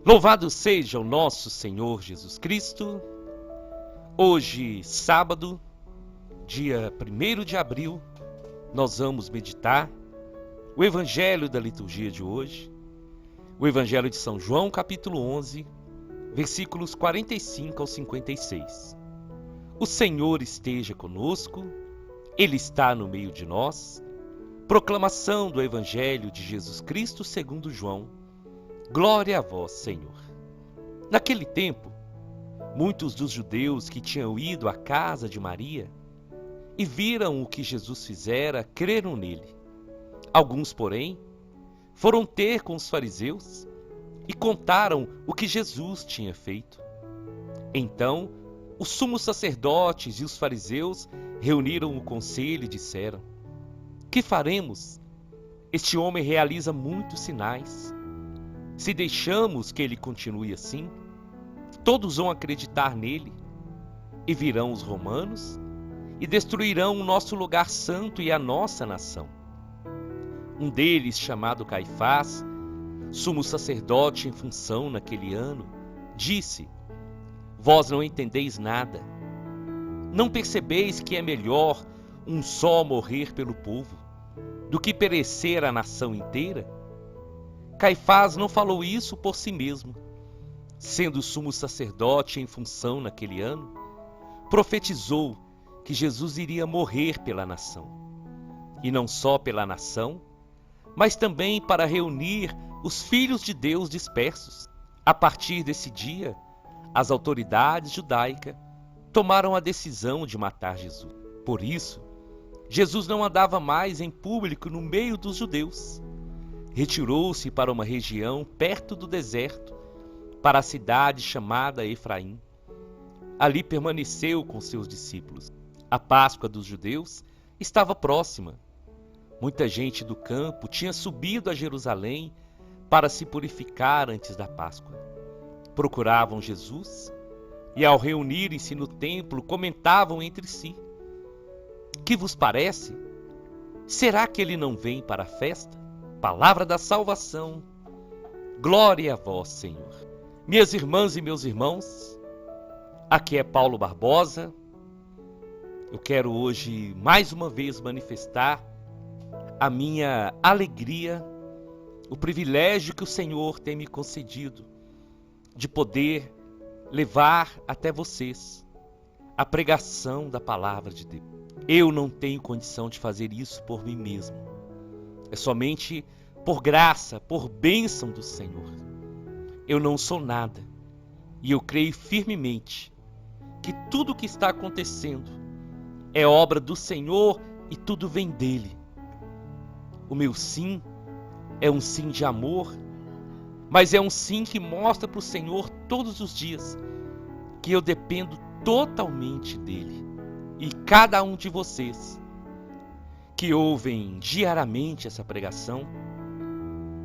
Louvado seja o nosso Senhor Jesus Cristo. Hoje, sábado, dia 1º de abril, nós vamos meditar o Evangelho da liturgia de hoje, o Evangelho de São João, capítulo 11, versículos 45 ao 56. O Senhor esteja conosco, Ele está no meio de nós. Proclamação do Evangelho de Jesus Cristo segundo João. Glória a vós, Senhor. Naquele tempo, muitos dos judeus que tinham ido à casa de Maria e viram o que Jesus fizera, creram nele. Alguns, porém, foram ter com os fariseus e contaram o que Jesus tinha feito. Então, os sumos sacerdotes e os fariseus reuniram o conselho e disseram: que faremos? Este homem realiza muitos sinais. Se deixamos que ele continue assim, todos vão acreditar nele, e virão os romanos e destruirão o nosso lugar santo e a nossa nação. Um deles, chamado Caifás, sumo sacerdote em função naquele ano, disse: vós não entendeis nada. Não percebeis que é melhor um só morrer pelo povo do que perecer a nação inteira? Caifás não falou isso por si mesmo. Sendo sumo sacerdote em função naquele ano, profetizou que Jesus iria morrer pela nação. E não só pela nação, mas também para reunir os filhos de Deus dispersos. A partir desse dia, as autoridades judaicas tomaram a decisão de matar Jesus. Por isso, Jesus não andava mais em público no meio dos judeus. Retirou-se para uma região perto do deserto, para a cidade chamada Efraim. Ali permaneceu com seus discípulos. A Páscoa dos judeus estava próxima. Muita gente do campo tinha subido a Jerusalém para se purificar antes da Páscoa. Procuravam Jesus e, ao reunirem-se no templo, comentavam entre si: que vos parece? Será que ele não vem para a festa? Palavra da salvação. Glória a vós, Senhor. Minhas irmãs e meus irmãos, aqui é Paulo Barbosa. Eu quero hoje, mais uma vez, manifestar a minha alegria, o privilégio que o Senhor tem me concedido de poder levar até vocês a pregação da palavra de Deus. Eu não tenho condição de fazer isso por mim mesmo. É somente por graça, por bênção do Senhor. Eu não sou nada. E eu creio firmemente que tudo o que está acontecendo é obra do Senhor e tudo vem dele. O meu sim é um sim de amor, mas é um sim que mostra para o Senhor todos os dias que eu dependo totalmente dele. E cada um de vocês que ouvem diariamente essa pregação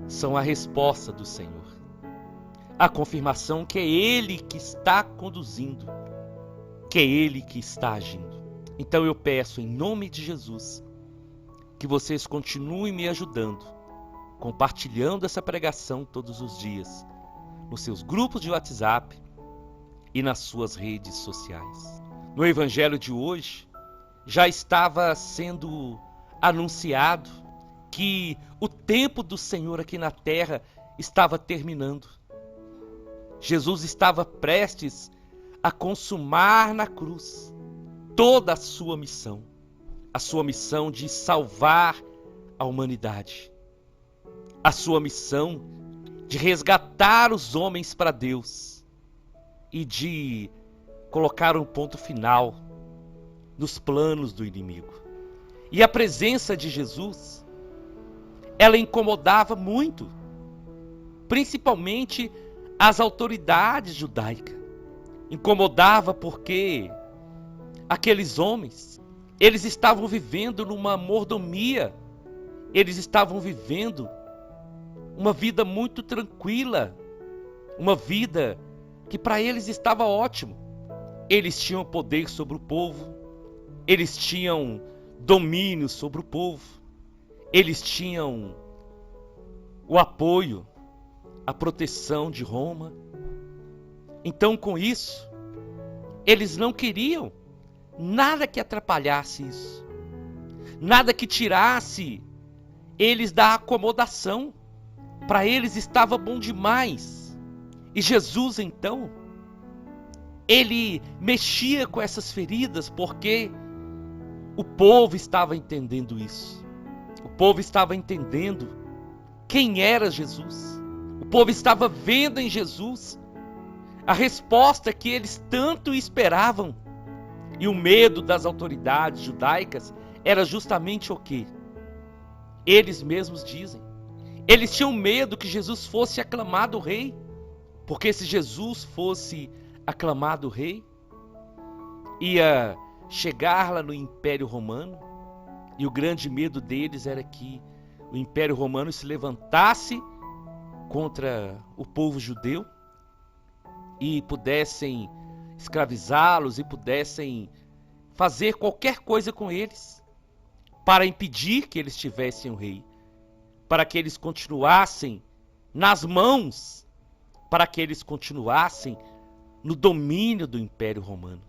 são a resposta do Senhor. A confirmação que é Ele que está conduzindo, que é Ele que está agindo. Então eu peço em nome de Jesus que vocês continuem me ajudando, compartilhando essa pregação todos os dias, nos seus grupos de WhatsApp e nas suas redes sociais. No Evangelho de hoje, já estava sendo anunciado que o tempo do Senhor aqui na terra estava terminando. Jesus estava prestes a consumar na cruz toda a sua missão de salvar a humanidade, a sua missão de resgatar os homens para Deus e de colocar um ponto final nos planos do inimigo. E a presença de Jesus, ela incomodava muito, principalmente as autoridades judaicas. Incomodava porque aqueles homens, eles estavam vivendo numa mordomia, eles estavam vivendo uma vida muito tranquila, uma vida que para eles estava ótimo. Eles tinham poder sobre o povo, eles tinham domínio sobre o povo, eles tinham o apoio a proteção de Roma. Então, com isso, eles não queriam nada que atrapalhasse isso, nada que tirasse eles da acomodação. Para eles estava bom demais. E Jesus, então, ele mexia com essas feridas porque o povo estava entendendo isso. O povo estava entendendo quem era Jesus. O povo estava vendo em Jesus a resposta que eles tanto esperavam. E o medo das autoridades judaicas era justamente o quê? Eles mesmos dizem. Eles tinham medo que Jesus fosse aclamado rei. Porque se Jesus fosse aclamado rei, ia chegar lá no Império Romano. E o grande medo deles era que o Império Romano se levantasse contra o povo judeu e pudessem escravizá-los e pudessem fazer qualquer coisa com eles para impedir que eles tivessem um rei, para que eles continuassem nas mãos, para que eles continuassem no domínio do Império Romano.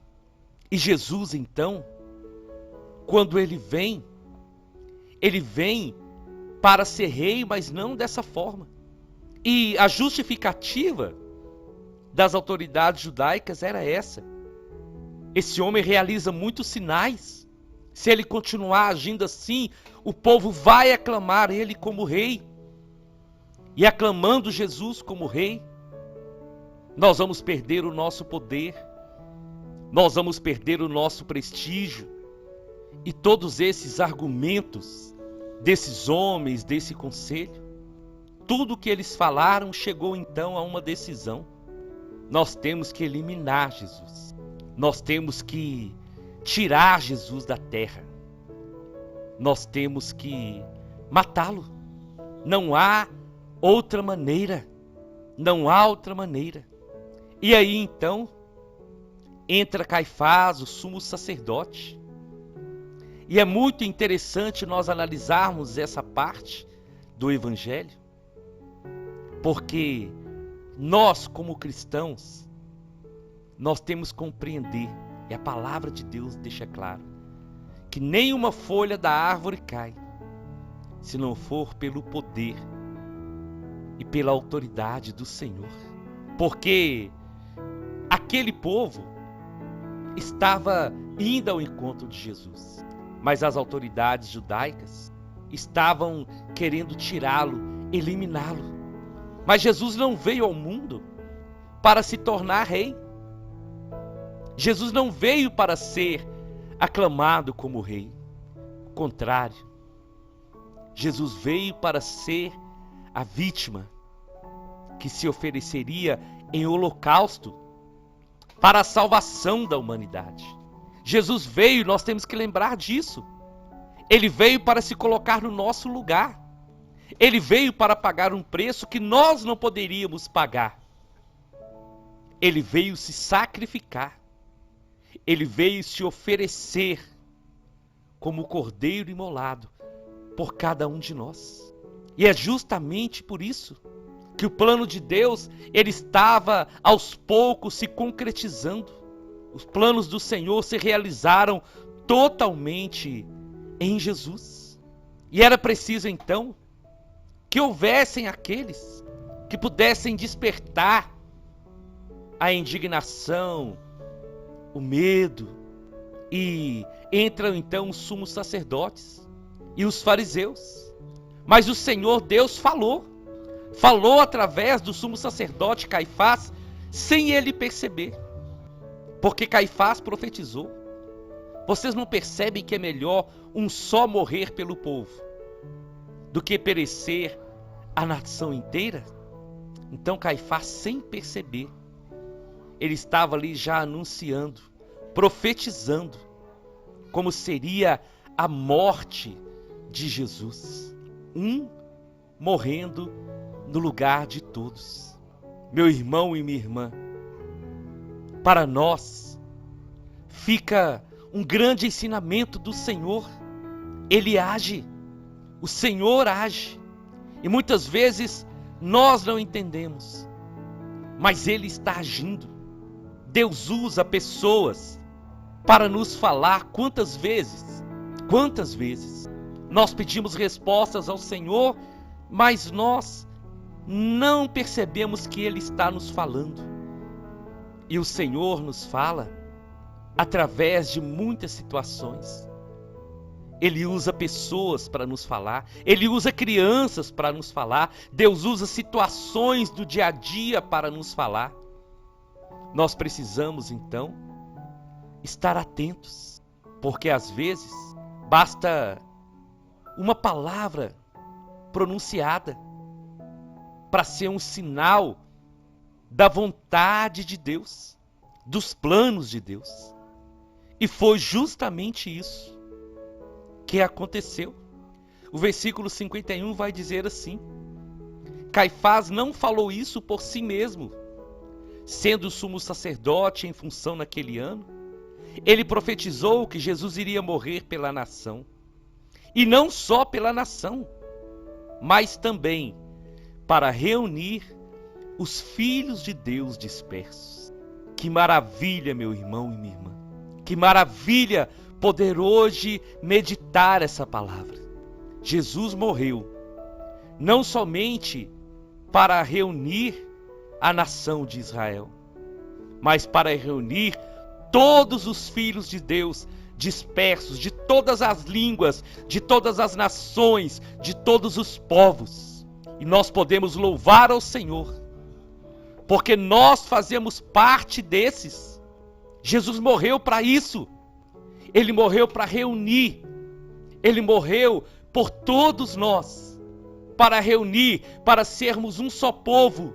E Jesus, então, quando ele vem para ser rei, mas não dessa forma. E a justificativa das autoridades judaicas era essa. Esse homem realiza muitos sinais. Se ele continuar agindo assim, o povo vai aclamar ele como rei. E aclamando Jesus como rei, nós vamos perder o nosso poder, nós vamos perder o nosso prestígio. E todos esses argumentos desses homens, desse conselho, tudo que eles falaram chegou então a uma decisão. Nós temos que eliminar Jesus. Nós temos que tirar Jesus da terra. Nós temos que matá-lo. Não há outra maneira. Não há outra maneira. E aí então entra Caifás, o sumo sacerdote. E é muito interessante nós analisarmos essa parte do Evangelho, porque nós, como cristãos, nós temos que compreender, e a palavra de Deus deixa claro, que nenhuma folha da árvore cai, se não for pelo poder e pela autoridade do Senhor. Porque aquele povo estava indo ao encontro de Jesus, mas as autoridades judaicas estavam querendo tirá-lo, eliminá-lo. Mas Jesus não veio ao mundo para se tornar rei. Jesus não veio para ser aclamado como rei. Ao contrário, Jesus veio para ser a vítima que se ofereceria em holocausto para a salvação da humanidade. Jesus veio, nós temos que lembrar disso. Ele veio para se colocar no nosso lugar. Ele veio para pagar um preço que nós não poderíamos pagar. Ele veio se sacrificar. Ele veio se oferecer como cordeiro imolado por cada um de nós. E é justamente por isso que o plano de Deus, ele estava aos poucos se concretizando. Os planos do Senhor se realizaram totalmente em Jesus. E era preciso então que houvessem aqueles que pudessem despertar a indignação, o medo. E entram então os sumos sacerdotes e os fariseus. Mas o Senhor Deus falou através do sumo sacerdote Caifás, sem ele perceber. Porque Caifás profetizou. Vocês não percebem que é melhor um só morrer pelo povo do que perecer a nação inteira? Então Caifás, sem perceber, ele estava ali já anunciando, profetizando como seria a morte de Jesus. Um morrendo no lugar de todos. Meu irmão e minha irmã, para nós fica um grande ensinamento do Senhor. Ele age, o Senhor age. E muitas vezes nós não entendemos, mas Ele está agindo. Deus usa pessoas para nos falar. Quantas vezes nós pedimos respostas ao Senhor, mas nós não percebemos que Ele está nos falando. E o Senhor nos fala através de muitas situações. Ele usa pessoas para nos falar, Ele usa crianças para nos falar, Deus usa situações do dia a dia para nos falar. Nós precisamos então estar atentos, porque às vezes basta uma palavra pronunciada para ser um sinal da vontade de Deus, dos planos de Deus. E foi justamente isso que aconteceu. O versículo 51 vai dizer assim: Caifás não falou isso por si mesmo, sendo sumo sacerdote em função naquele ano. Ele profetizou que Jesus iria morrer pela nação. E não só pela nação, mas também para reunir os filhos de Deus dispersos. Que maravilha, meu irmão e minha irmã. Que maravilha poder hoje meditar essa palavra. Jesus morreu não somente para reunir a nação de Israel, mas para reunir todos os filhos de Deus dispersos, de todas as línguas, de todas as nações, de todos os povos. E nós podemos louvar ao Senhor, porque nós fazemos parte desses. Jesus morreu para isso. Ele morreu para reunir. Ele morreu por todos nós, para reunir, para sermos um só povo,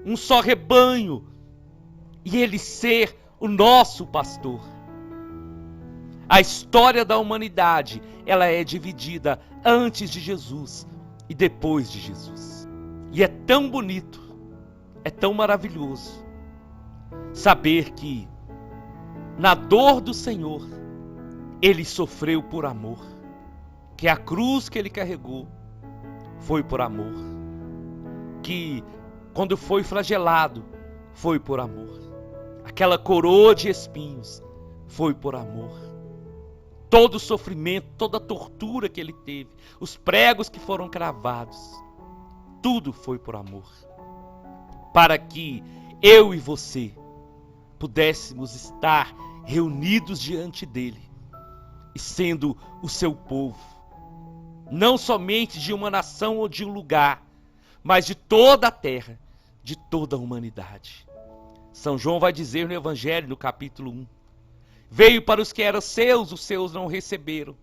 um só rebanho, e Ele ser o nosso pastor. A história da humanidade, ela é dividida antes de Jesus e depois de Jesus. E é tão bonito, é tão maravilhoso saber que na dor do Senhor, Ele sofreu por amor. Que a cruz que Ele carregou foi por amor. Que quando foi flagelado, foi por amor. Aquela coroa de espinhos foi por amor. Todo o sofrimento, toda a tortura que Ele teve, os pregos que foram cravados, tudo foi por amor. Para que eu e você pudéssemos estar reunidos diante dEle e sendo o seu povo, não somente de uma nação ou de um lugar, mas de toda a terra, de toda a humanidade. São João vai dizer no Evangelho, no capítulo 1, veio para os que eram seus, os seus não receberam,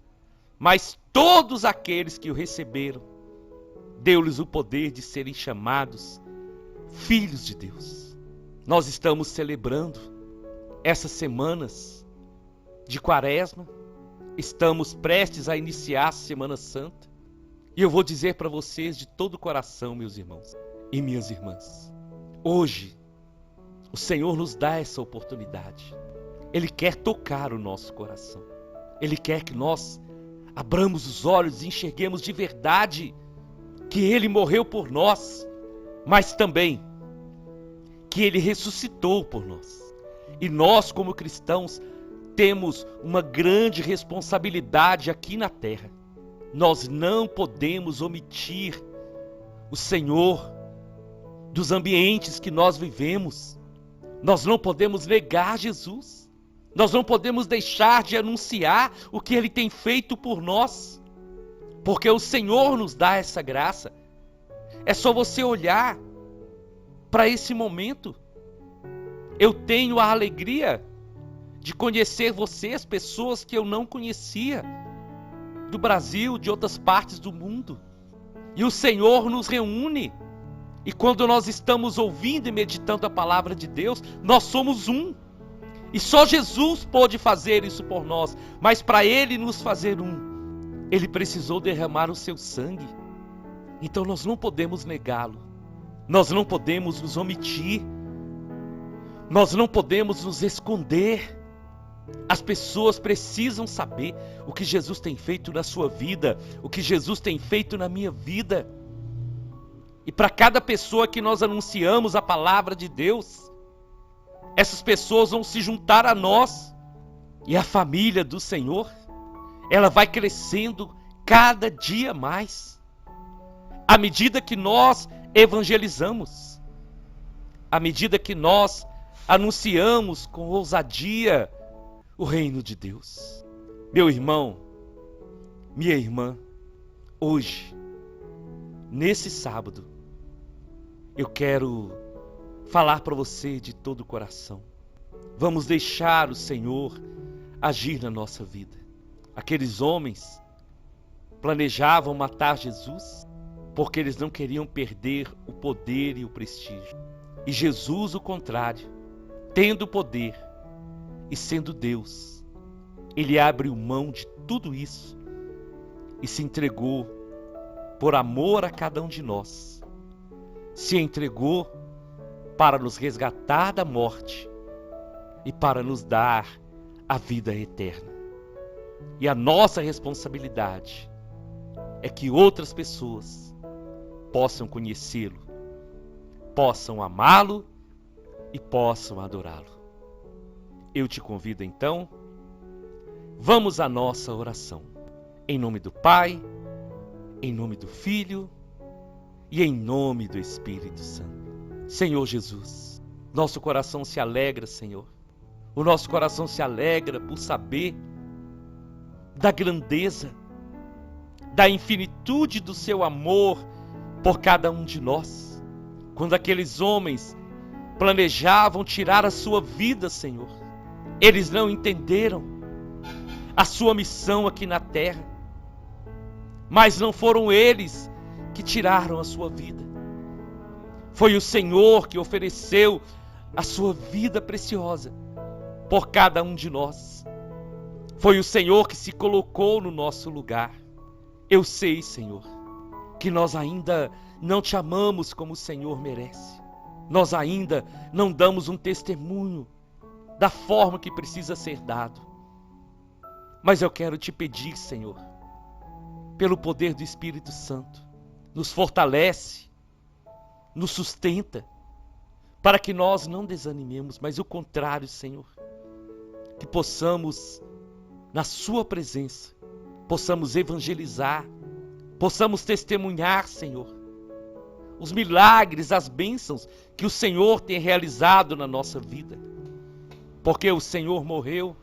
mas todos aqueles que o receberam, deu-lhes o poder de serem chamados filhos de Deus. Nós estamos celebrando essas semanas de Quaresma, estamos prestes a iniciar a Semana Santa, e eu vou dizer para vocês de todo o coração, meus irmãos e minhas irmãs, hoje o Senhor nos dá essa oportunidade. Ele quer tocar o nosso coração. Ele quer que nós abramos os olhos e enxerguemos de verdade que Ele morreu por nós, mas também que Ele ressuscitou por nós. E nós, como cristãos, temos uma grande responsabilidade aqui na terra. Nós não podemos omitir o Senhor dos ambientes que nós vivemos. Nós não podemos negar Jesus. Nós não podemos deixar de anunciar o que Ele tem feito por nós, porque o Senhor nos dá essa graça. É só você olhar para esse momento. Eu tenho a alegria de conhecer vocês, pessoas que eu não conhecia, do Brasil, de outras partes do mundo. E o Senhor nos reúne. E quando nós estamos ouvindo e meditando a palavra de Deus, nós somos um. E só Jesus pôde fazer isso por nós. Mas para Ele nos fazer um, Ele precisou derramar o seu sangue. Então nós não podemos negá-lo. Nós não podemos nos omitir. Nós não podemos nos esconder. As pessoas precisam saber o que Jesus tem feito na sua vida, o que Jesus tem feito na minha vida. E para cada pessoa que nós anunciamos a palavra de Deus, essas pessoas vão se juntar a nós. E a família do Senhor, ela vai crescendo cada dia mais. À medida que nós evangelizamos, à medida que nós anunciamos com ousadia o reino de Deus. Meu irmão, minha irmã, hoje, nesse sábado, eu quero falar para você de todo o coração. Vamos deixar o Senhor agir na nossa vida. Aqueles homens planejavam matar Jesus porque eles não queriam perder o poder e o prestígio. E Jesus, o contrário, tendo poder e sendo Deus, ele abriu mão de tudo isso e se entregou por amor a cada um de nós. Se entregou para nos resgatar da morte e para nos dar a vida eterna. E a nossa responsabilidade é que outras pessoas possam conhecê-lo, possam amá-lo e possam adorá-lo. Eu te convido então, vamos à nossa oração. Em nome do Pai, em nome do Filho e em nome do Espírito Santo. Senhor Jesus, nosso coração se alegra, Senhor. O nosso coração se alegra por saber da grandeza, da infinitude do seu amor por cada um de nós. Quando aqueles homens planejavam tirar a sua vida, Senhor, eles não entenderam a sua missão aqui na terra. Mas não foram eles que tiraram a sua vida. Foi o Senhor que ofereceu a sua vida preciosa por cada um de nós. Foi o Senhor que se colocou no nosso lugar. Eu sei, Senhor, que nós ainda não te amamos como o Senhor merece. Nós ainda não damos um testemunho da forma que precisa ser dado. Mas eu quero te pedir, Senhor, pelo poder do Espírito Santo, nos fortalece, nos sustenta, para que nós não desanimemos, mas o contrário, Senhor, que possamos, na sua presença, possamos evangelizar, possamos testemunhar, Senhor, os milagres, as bênçãos que o Senhor tem realizado na nossa vida, porque o Senhor morreu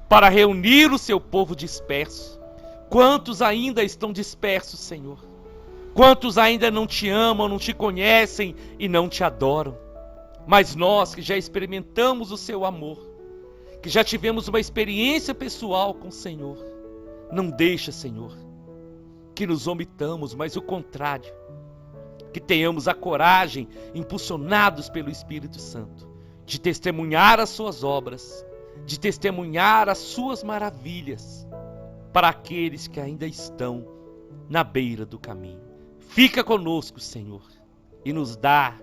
para reunir o seu povo disperso. Quantos ainda estão dispersos, Senhor? Quantos ainda não te amam, não te conhecem e não te adoram? Mas nós que já experimentamos o seu amor, que já tivemos uma experiência pessoal com o Senhor, não deixa, Senhor, que nos omitamos, mas o contrário, que tenhamos a coragem, impulsionados pelo Espírito Santo, de testemunhar as suas obras, de testemunhar as suas maravilhas, para aqueles que ainda estão na beira do caminho. Fica conosco, Senhor, e nos dá,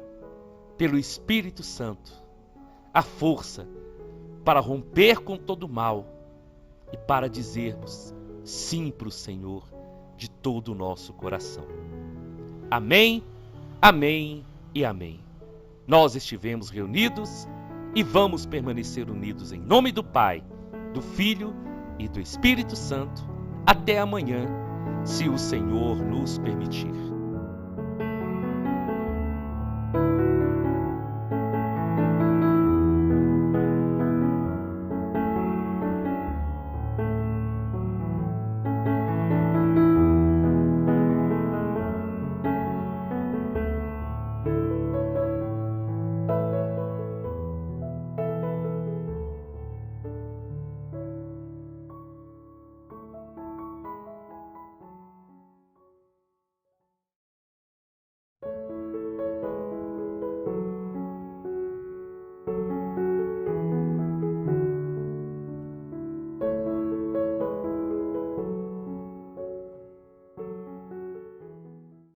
pelo Espírito Santo, a força para romper com todo o mal e para dizermos sim para o Senhor de todo o nosso coração. Amém, amém e amém. Nós estivemos reunidos e vamos permanecer unidos em nome do Pai, do Filho e do Espírito Santo, até amanhã, se o Senhor nos permitir.